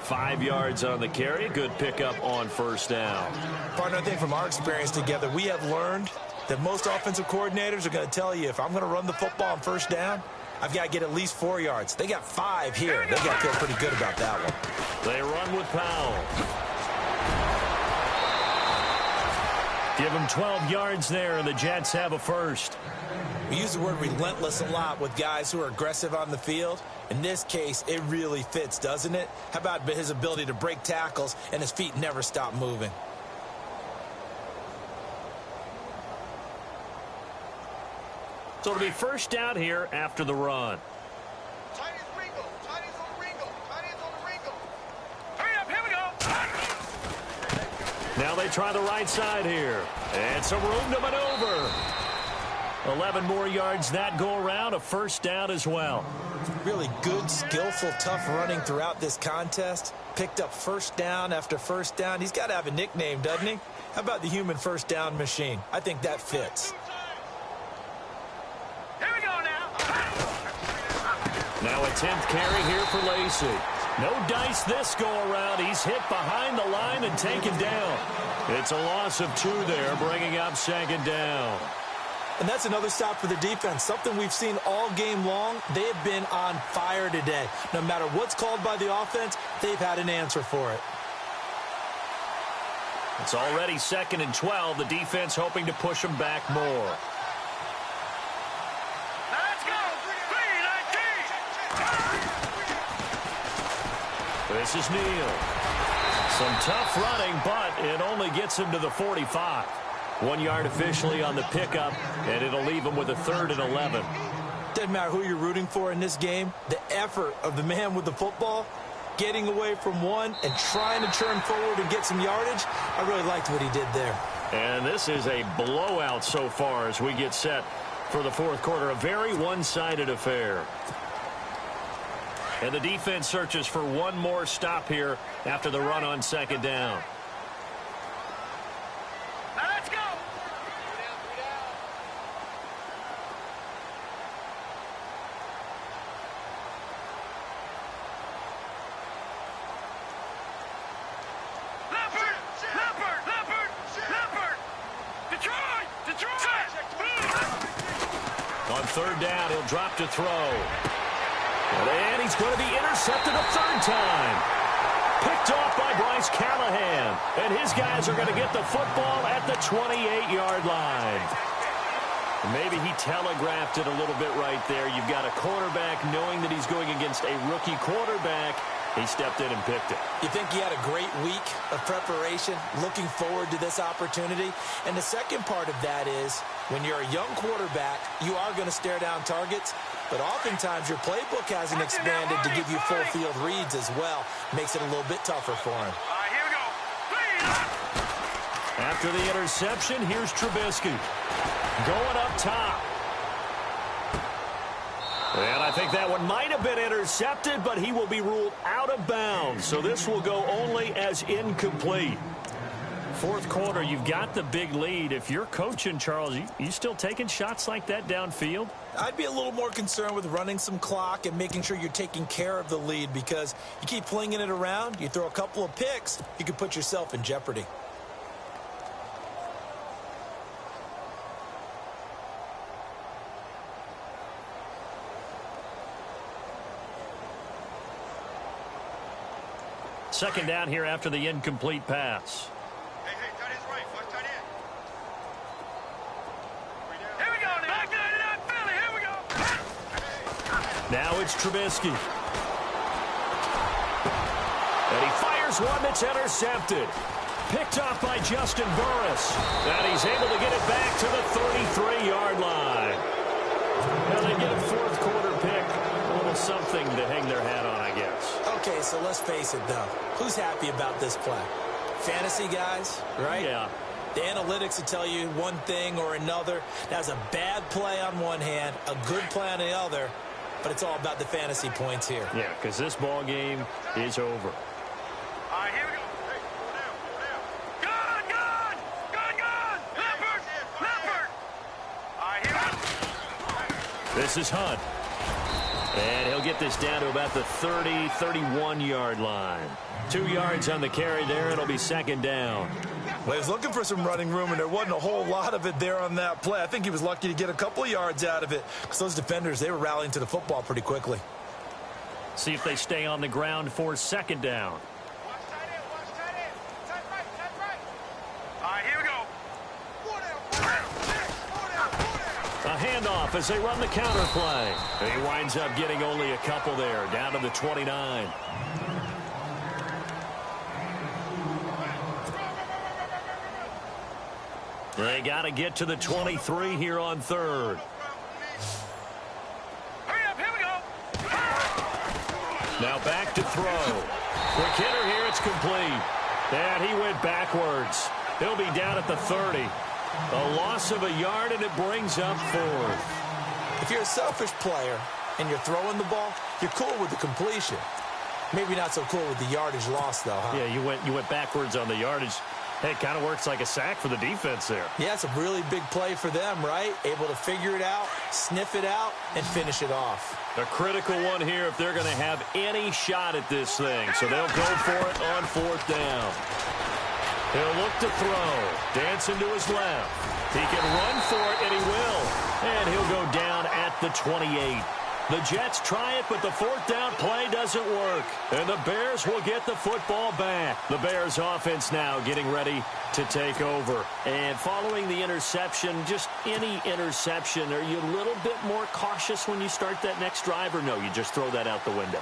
5 yards on the carry. Good pickup on 1st down. Partner, I think from our experience together, we have learned that most offensive coordinators are going to tell you, if I'm going to run the football on 1st down, I've got to get at least 4 yards. They got 5 here. They got to feel pretty good about that one. They run with Powell. Give him 12 yards there, and the Jets have a first. We use the word relentless a lot with guys who are aggressive on the field. In this case, it really fits, doesn't it? How about his ability to break tackles and his feet never stop moving? So it'll be 1st down here after the run. Tight is Ringo. Tight is on Ringo. Tight is on Ringo. Hurry up, here we go. Now they try the right side here. And some room to maneuver. 11 more yards that go around, a 1st down as well. Really good, skillful, tough running throughout this contest. Picked up 1st down after 1st down. He's got to have a nickname, doesn't he? How about the human 1st down machine? I think that fits. Here we go now. Now a 10th carry here for Lacy. No dice this go around. He's hit behind the line and taken down. It's a loss of 2 there, bringing up 2nd down. And that's another stop for the defense, something we've seen all game long. They have been on fire today. No matter what's called by the offense, they've had an answer for it. It's already 2nd and 12. The defense hoping to push them back more. Let's go. 3-19. This is Neal. Some tough running, but it only gets him to the 45. 1 yard officially on the pickup, and it'll leave them with a 3rd and 11. Doesn't matter who you're rooting for in this game. The effort of the man with the football, getting away from one and trying to turn forward and get some yardage, I really liked what he did there. And this is a blowout so far as we get set for the fourth quarter. A very one-sided affair. And the defense searches for one more stop here after the run on 2nd down. Now let's go. Leopard. Detroit. On 3rd down, he'll drop to throw. And he's going to be intercepted a 3rd time. Picked off by Bryce Callahan. And his guys are going to get the football at the 28-yard line. Maybe he telegraphed it a little bit right there. You've got a quarterback knowing that he's going against a rookie quarterback. He stepped in and picked it. You think he had a great week of preparation, looking forward to this opportunity? And the second part of that is, when you're a young quarterback, you are going to stare down targets, but oftentimes your playbook hasn't expanded to give you full field reads as well. Makes it a little bit tougher for him. All right, here we go. After the interception, here's Trubisky. Going up top. And I think that one might have been intercepted, but he will be ruled out of bounds. So this will go only as incomplete. Fourth quarter, you've got the big lead. If you're coaching, Charles, you still taking shots like that downfield? I'd be a little more concerned with running some clock and making sure you're taking care of the lead, because you keep flinging it around, you throw a couple of picks, you could put yourself in jeopardy. Second down here after the incomplete pass. Hey, tight end's right. Watch tight end. Here we go. Back to Philly. Here we go. Now it's Trubisky. And he fires one that's intercepted. Picked off by Justin Burris. And he's able to get it back to the 33-yard line. Well, they get a fourth quarter pick. A little something to hang their hat on, I guess. Okay, so let's face it, though. Who's happy about this play? Fantasy guys, right? Yeah. The analytics will tell you one thing or another. That's a bad play on one hand, a good play on the other, but it's all about the fantasy points here. Yeah, because this ball game is over. All right, here we go. Hey, go down. Gun. Leopard. All right, here we go. This is Hunt. And he'll get this down to about the 31-yard line. 2 yards on the carry there. It'll be 2nd down. Well, he was looking for some running room, and there wasn't a whole lot of it there on that play. I think he was lucky to get a couple of yards out of it, because those defenders, they were rallying to the football pretty quickly. See if they stay on the ground for 2nd down. Watch tight end. Tight right. All right, here we go. A handoff as they run the counter play. And he winds up getting only a couple there, down to the 29. They got to get to the 23 here on 3rd. Hurry up, here we go. Now back to throw. Quick hitter here, it's complete. And he went backwards. He'll be down at the 30. A loss of a yard, and it brings up 4th. If you're a selfish player and you're throwing the ball, you're cool with the completion. Maybe not so cool with the yardage loss, though, huh? Yeah, you went backwards on the yardage. Hey, it kind of works like a sack for the defense there. Yeah, it's a really big play for them, right? Able to figure it out, sniff it out, and finish it off. A critical one here if they're going to have any shot at this thing. So they'll go for it on 4th down. He'll look to throw. Dancing to his left. He can run for it, and he will. And he'll go down at the 28. The Jets try it, but the 4th down play doesn't work. And the Bears will get the football back. The Bears offense now getting ready to take over. And following the interception, just any interception, are you a little bit more cautious when you start that next drive, or no, you just throw that out the window?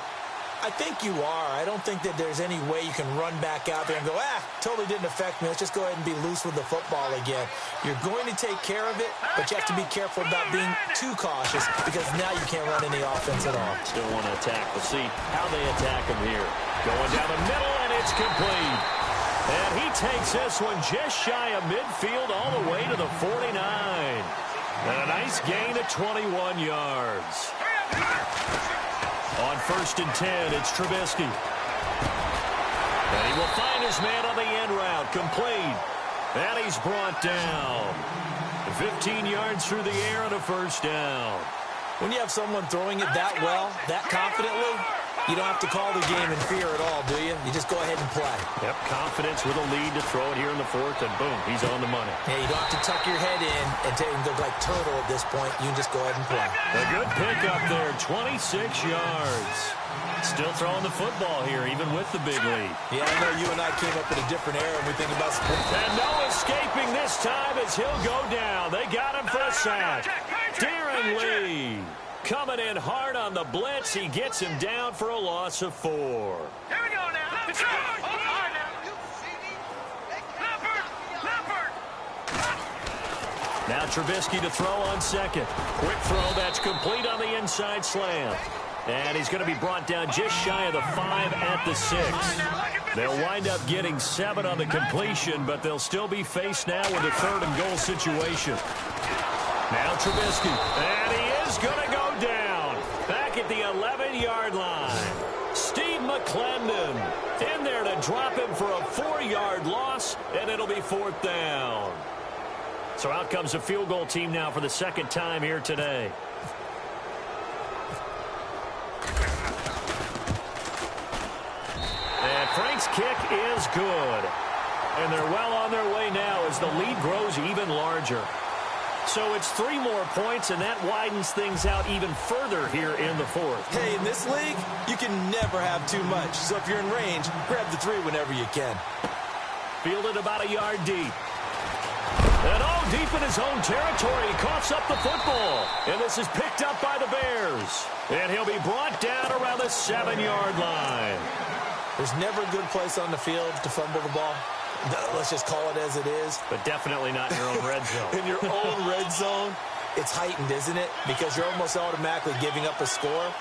I think you are. I don't think that there's any way you can run back out there and go, totally didn't affect me. Let's just go ahead and be loose with the football again. You're going to take care of it, but you have to be careful about being too cautious because now you can't run any offense at all. Still want to attack. We'll see how they attack him here. Going down the middle, and it's complete. And he takes this one just shy of midfield all the way to the 49. And a nice gain of 21 yards. On 1st and 10, it's Trubisky. And he will find his man on the end route. Complete. And he's brought down. 15 yards through the air and a first down. When you have someone throwing it that well, that confidently, you don't have to call the game in fear at all, do you? You just go ahead and play. Yep, confidence with a lead to throw it here in the 4th, and boom, he's on the money. Yeah, you don't have to tuck your head in and look like turtle at this point. You can just go ahead and play. A good pickup there, 26 yards. Still throwing the football here, even with the big lead. Yeah, I know you and I came up in a different era when we think about sports. And no escaping this time as he'll go down. They got him for a sack. Darren Lee coming in hard on the blitz. He gets him down for a loss of 4. Here we go now. Now Trubisky to throw on 2nd. Quick throw, that's complete on the inside slant. And he's going to be brought down just shy of the 5 at the 6. They'll wind up getting 7 on the completion, but they'll still be faced now with a 3rd and goal situation. Now Trubisky, and he is going to go down. Back at the 11-yard line. Steve McClendon in there to drop him for a 4-yard loss, and it'll be 4th down. So out comes the field goal team now for the 2nd time here today. And Frank's kick is good. And they're well on their way now as the lead grows even larger. So it's 3 more points, and that widens things out even further here in the 4th. Hey, in this league, you can never have too much. So if you're in range, grab the 3 whenever you can. Fielded about a yard deep. And all deep in his own territory, he coughs up the football. And this is picked up by the Bears. And he'll be brought down around the 7-yard line. There's never a good place on the field to fumble the ball. Let's just call it as it is. But definitely not in your own red zone. In your own red zone, it's heightened, isn't it? Because you're almost automatically giving up a score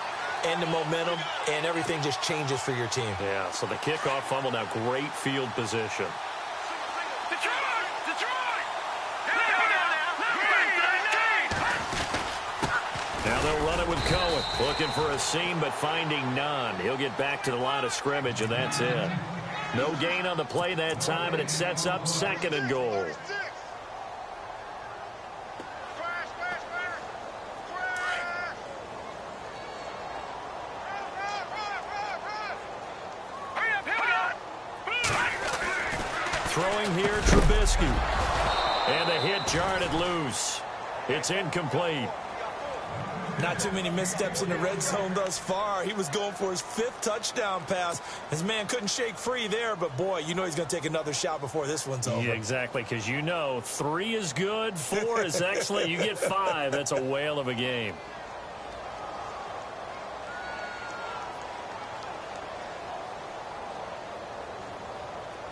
and the momentum, and everything just changes for your team. Yeah, so the kickoff fumble, now great field position. Now they'll run it with Cohen. Looking for a seam, but finding none. He'll get back to the line of scrimmage, and that's it. No gain on the play that time, and it sets up 2nd and goal. Throwing here, Trubisky. And the hit jarred it loose. It's incomplete. Not too many missteps in the red zone thus far. He was going for his 5th touchdown pass. His man couldn't shake free there, but boy, you know he's going to take another shot before this one's over. Yeah, exactly, because you know 3 is good, 4 is excellent. You get 5, that's a whale of a game.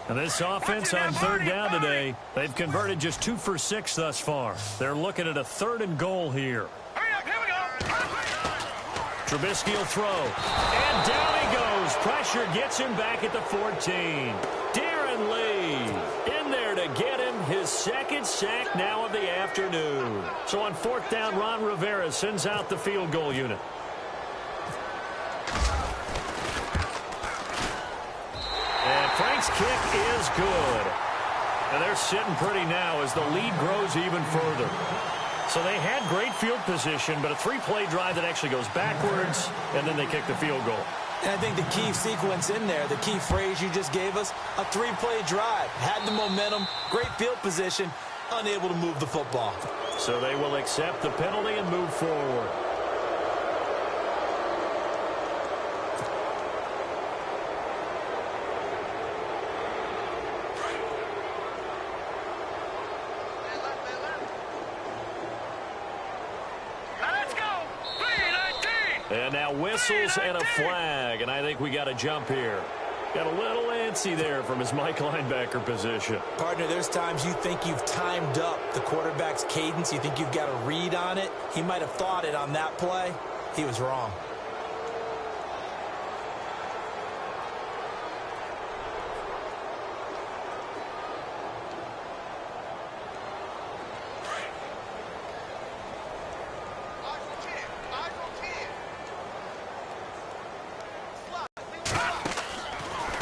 And this offense on 3rd down today, they've converted just 2 for 6 thus far. They're looking at a 3rd and goal here. Trubisky will throw. And down he goes. Pressure gets him back at the 14. Darren Lee in there to get him his 2nd sack now of the afternoon. So on 4th down, Ron Rivera sends out the field goal unit. And Frank's kick is good. And they're sitting pretty now as the lead grows even further. So they had great field position, but a 3-play drive that actually goes backwards, and then they kick the field goal. And I think the key sequence in there, the key phrase you just gave us, a 3-play drive. Had the momentum, great field position, unable to move the football. So they will accept the penalty and move forward. Let's go! 3-19! And now whistles and a flag, and I think we got a jump here. Got a little antsy there from his Mike linebacker position. Partner, there's times you think you've timed up the quarterback's cadence. You think you've got a read on it. He might have thought it on that play. He was wrong.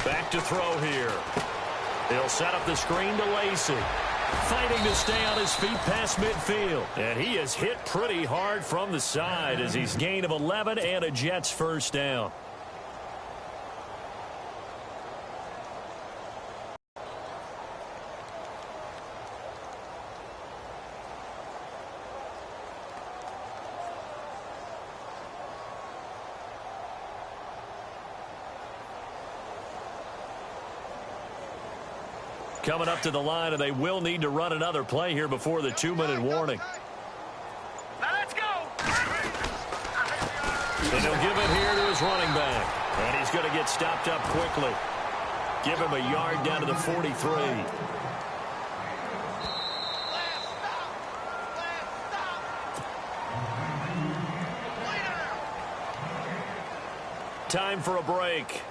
Back to throw here. He'll set up the screen to Lacey. Fighting to stay on his feet past midfield. And he is hit pretty hard from the side as he's gained of 11 and a Jets first down. Coming up to the line, and they will need to run another play here before the 2-minute warning. Now let's go. And he'll give it here to his running back. And he's going to get stopped up quickly. Give him a yard down to the 43. Time for a break.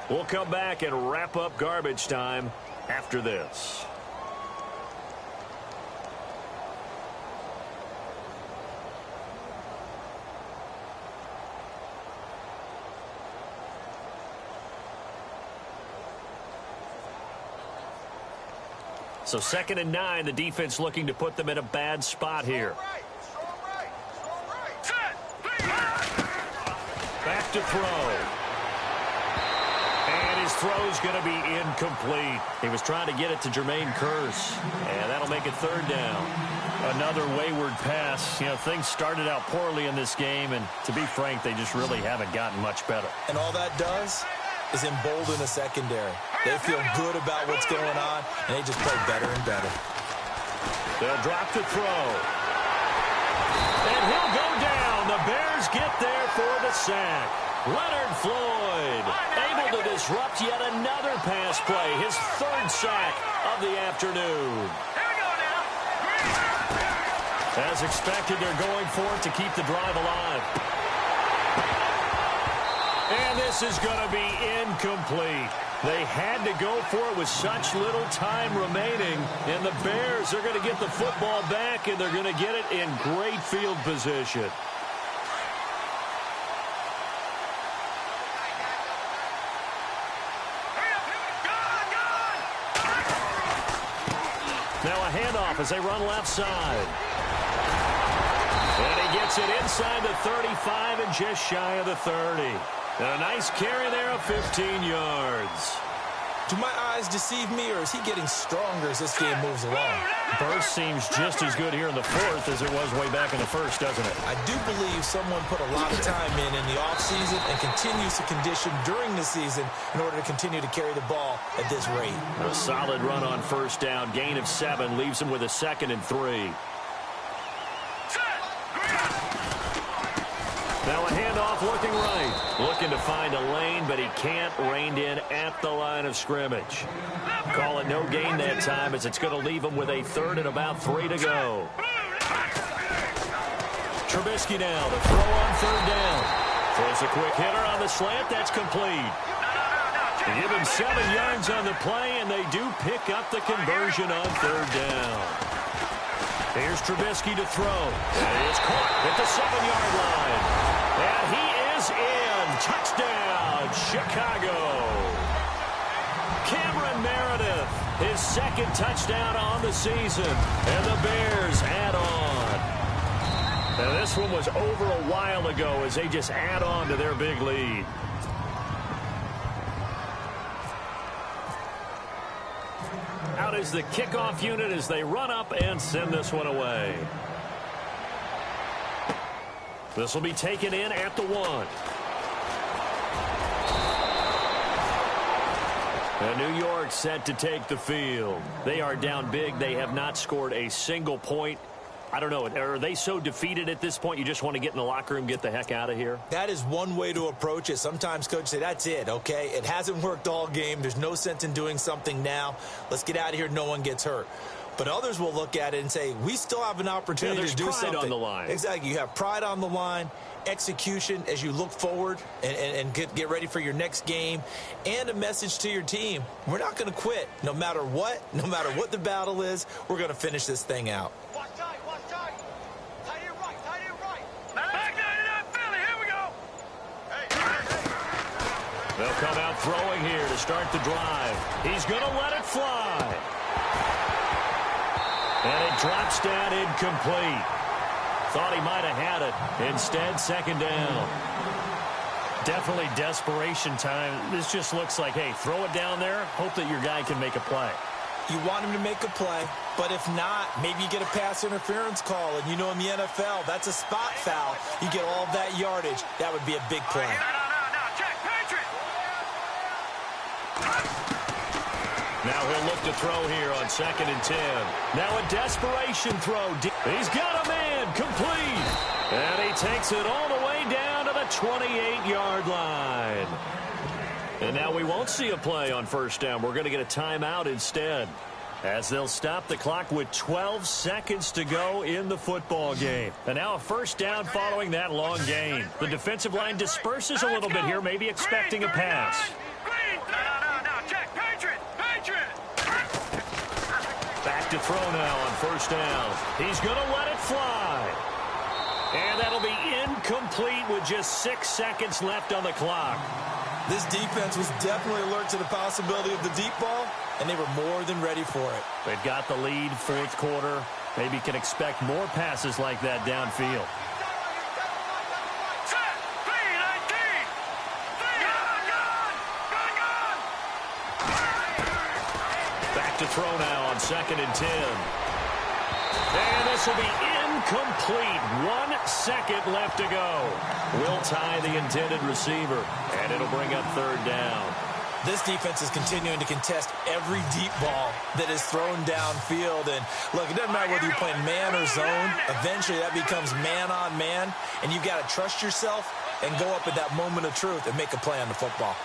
We'll come back and wrap up garbage time after this. So 2nd and 9, the defense looking to put them in a bad spot here. Back to throw. His throw's going to be incomplete. He was trying to get it to Jermaine Kearse, and that'll make it 3rd down. Another wayward pass. You know, things started out poorly in this game, and to be frank, they just really haven't gotten much better. And all that does is embolden the secondary. They feel good about what's going on, and they just play better and better. They'll drop to throw. And he'll go down. The Bears get there for the sack. Leonard Floyd able to disrupt yet another pass play. His 3rd sack of the afternoon. Here we go now. As expected, they're going for it to keep the drive alive. And this is going to be incomplete. They had to go for it with such little time remaining. And the Bears are going to get the football back, and they're going to get it in great field position. Now a handoff as they run left side. And he gets it inside the 35 and just shy of the 30. And a nice carry there of 15 yards. Do my eyes deceive me, or is he getting stronger as this game moves along? Burst seems just as good here in the 4th as it was way back in the 1st, doesn't it? I do believe someone put a lot of time in the offseason and continues to condition during the season in order to continue to carry the ball at this rate. A solid run on 1st down. Gain of 7 leaves him with a 2nd and 3. Now a handoff looking right. Looking to find a lane, but he can't. Reined in at the line of scrimmage. Call it no gain that time as it's going to leave him with a 3rd and about 3 to go. Trubisky now to throw on 3rd down. Throws a quick hitter on the slant. That's complete. They give him 7 yards on the play, and they do pick up the conversion on 3rd down. Here's Trubisky to throw. And he is caught at the 7-yard line. And he is in. Touchdown, Chicago. Cameron Meredith, his 2nd touchdown on the season. And the Bears add on. Now this one was over a while ago as they just add on to their big lead. Out is the kickoff unit as they run up and send this one away. This will be taken in at the 1. And New York set to take the field. They are down big. They have not scored a single point I don't know. Are they so defeated at this point you just want to get in the locker room, get the heck out of here? That is one way to approach it. Sometimes coaches say, that's it, okay? It hasn't worked all game. There's no sense in doing something now. Let's get out of here. No one gets hurt. But others will look at it and say, we still have an opportunity to do something. There's pride on the line. Exactly. You have pride on the line, execution as you look forward and get ready for your next game, and a message to your team. We're not going to quit. No matter what the battle is, we're going to finish this thing out. Watch tight, watch tight. Tight end right, tight end right. Back nine and out, Philly, here we go. Hey. They'll come out throwing here to start the drive. He's going to let it fly. And it drops down incomplete. Thought he might have had it. Instead, second down. Definitely desperation time. This just looks like, hey, throw it down there, hope that your guy can make a play. You want him to make a play, but if not, maybe you get a pass interference call, and you know in the NFL, that's a spot foul. You get all that yardage. That would be a big play. No, check, Patriot. Now he'll look to throw here on 2nd and 10. Now a desperation throw. He's got a man, complete. And he takes it all the way down to the 28-yard line. And now we won't see a play on first down. We're going to get a timeout instead, as they'll stop the clock with 12 seconds to go in the football game. And now a first down following that long gain. The defensive line disperses a little bit here, maybe expecting a pass. No, check, Patriot. Back to throw now on first down. He's going to let it fly. And that'll be incomplete with just 6 seconds left on the clock. This defense was definitely alert to the possibility of the deep ball, and they were more than ready for it. They've got the lead, fourth quarter. Maybe can expect more passes like that downfield. Set, B-19. Back to throw now on 2nd and 10. And this will be incomplete. 1 second left to go. Will tie the intended receiver, and it'll bring up third down. This defense is continuing to contest every deep ball that is thrown downfield. And, look, it doesn't matter whether you're playing man or zone. Eventually, that becomes man on man, and you've got to trust yourself and go up at that moment of truth and make a play on the football.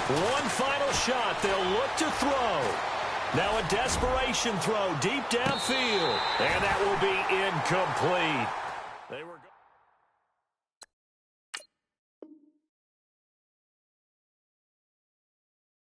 One final shot. They'll look to throw. Now a desperation throw deep downfield. And that will be incomplete. They were